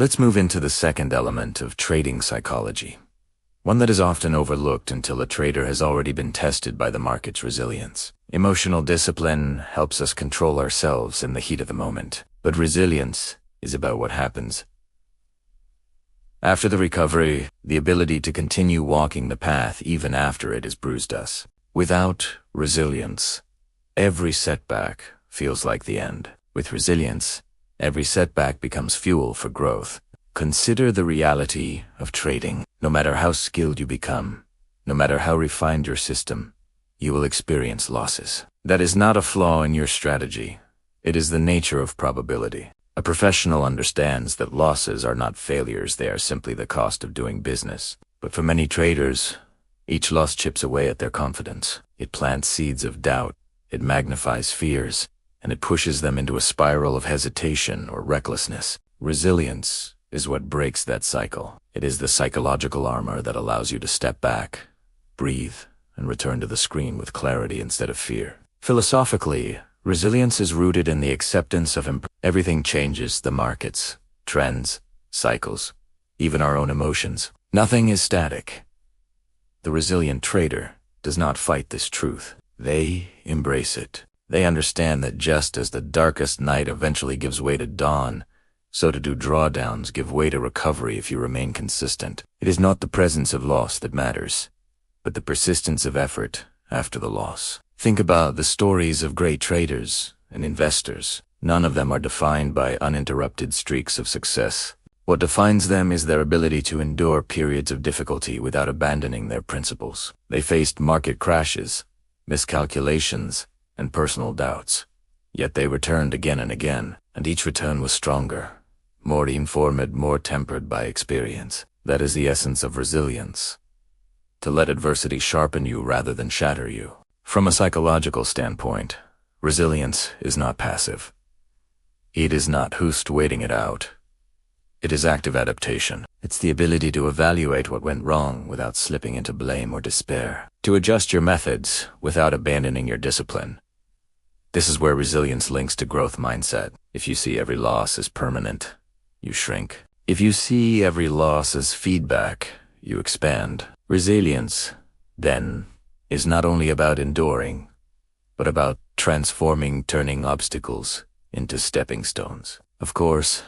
Let's move into the second element of trading psychology, one that is often overlooked until a trader has already been tested by the market's resilience. Emotional discipline helps us control ourselves in the heat of the moment, but resilience is about what happens after the recovery, the ability to continue walking the path even after it has bruised us. Without resilience, every setback feels like the end. With resilience, every setback becomes fuel for growth. Consider the reality of trading. No matter how skilled you become, no matter how refined your system, you will experience losses. That is not a flaw in your strategy. It is the nature of probability. A professional understands that losses are not failures, they are simply the cost of doing business. But for many traders, each loss chips away at their confidence. It plants seeds of doubt, it magnifies fears, and it pushes them into a spiral of hesitation or recklessness. Resilience is what breaks that cycle. It is the psychological armor that allows you to step back, breathe, and return to the screen with clarity instead of fear. Philosophically, resilience is rooted in the acceptance of everything changes: the markets, trends, cycles, even our own emotions. Nothing is static. The resilient trader does not fight this truth. They embrace it. They understand that just as the darkest night eventually gives way to dawn, so do drawdowns give way to recovery if you remain consistent. It is not the presence of loss that matters, but the persistence of effort after the loss. Think about the stories of great traders and investors. None of them are defined by uninterrupted streaks of success. What defines them is their ability to endure periods of difficulty without abandoning their principles. They faced market crashes, miscalculations, and personal doubts. Yet they returned again and again, and each return was stronger, more informed, more tempered by experience. That is the essence of resilience. To let adversity sharpen you rather than shatter you. From a psychological standpoint, resilience is not passive. It is not who's waiting it out. It is active adaptation. It's the ability to evaluate what went wrong without slipping into blame or despair. To adjust your methods without abandoning your discipline. This is where resilience links to growth mindset. If you see every loss as permanent, you shrink. If you see every loss as feedback, you expand. Resilience, then, is not only about enduring, but about transforming, turning obstacles into stepping stones. Of course,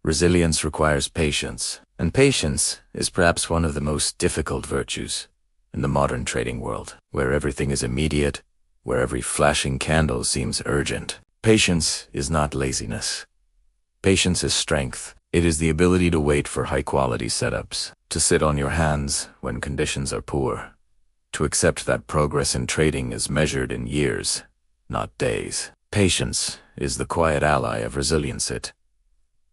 resilience requires patience, and patience is perhaps one of the most difficult virtues in the modern trading world, where everything is immediate, where every flashing candle seems urgent. Patience is not laziness. Patience is strength. It is the ability to wait for high-quality setups, to sit on your hands when conditions are poor, to accept that progress in trading is measured in years, not days. Patience is the quiet ally of resilience. It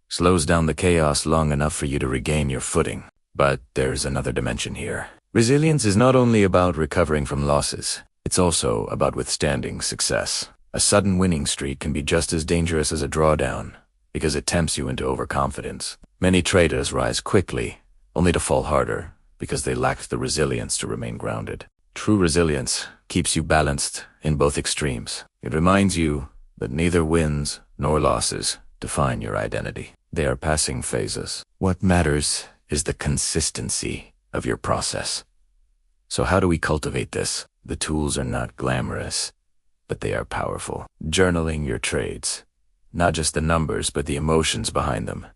slows down the chaos long enough for you to regain your footing. But there's another dimension here. Resilience is not only about recovering from losses, it's also about withstanding success. A sudden winning streak can be just as dangerous as a drawdown, because it tempts you into overconfidence. Many traders rise quickly, only to fall harder, because they lacked the resilience to remain grounded. True resilience keeps you balanced in both extremes. It reminds you that neither wins nor losses define your identity. They are passing phases. What matters is the consistency of your process. So how do we cultivate this? The tools are not glamorous, but they are powerful. Journaling your trades, not just the numbers, but the emotions behind them,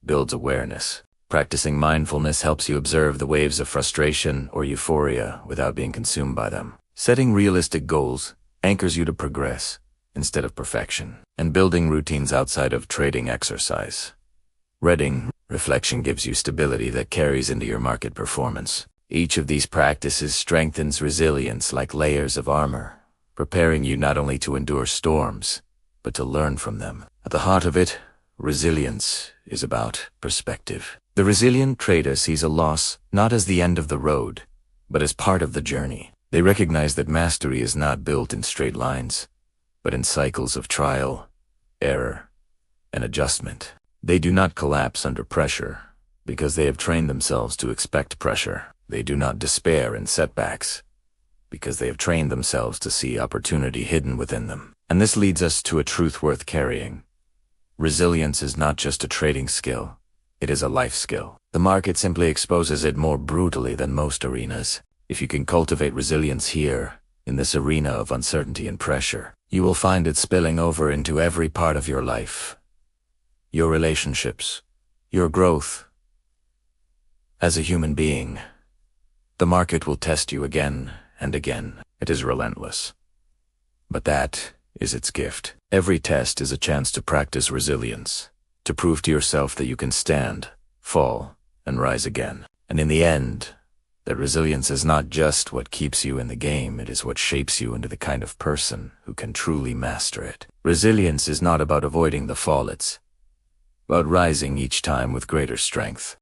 builds awareness. Practicing mindfulness helps you observe the waves of frustration or euphoria without being consumed by them. Setting realistic goals anchors you to progress instead of perfection. And building routines outside of trading exercise. Reading, reflection gives you stability that carries into your market performance. Each of these practices strengthens resilience like layers of armor, preparing you not only to endure storms, but to learn from them. At the heart of it, resilience is about perspective. The resilient trader sees a loss not as the end of the road, but as part of the journey. They recognize that mastery is not built in straight lines, but in cycles of trial, error, and adjustment. They do not collapse under pressure, because they have trained themselves to expect pressure. They do not despair in setbacks, because they have trained themselves to see opportunity hidden within them. And this leads us to a truth worth carrying. Resilience is not just a trading skill, It is a life skill. The market simply exposes it more brutally than most arenas. If you can cultivate resilience here, in this arena of uncertainty and pressure, you will find it spilling over into every part of your life. Your relationships, your growth. As a human being, the market will test you again and again. It is relentless. But that is its gift. Every test is a chance to practice resilience, to prove to yourself that you can stand, fall, and rise again. And in the end, that resilience is not just what keeps you in the game, it is what shapes you into the kind of person who can truly master it. Resilience is not about avoiding the fall, it's about rising each time with greater strength.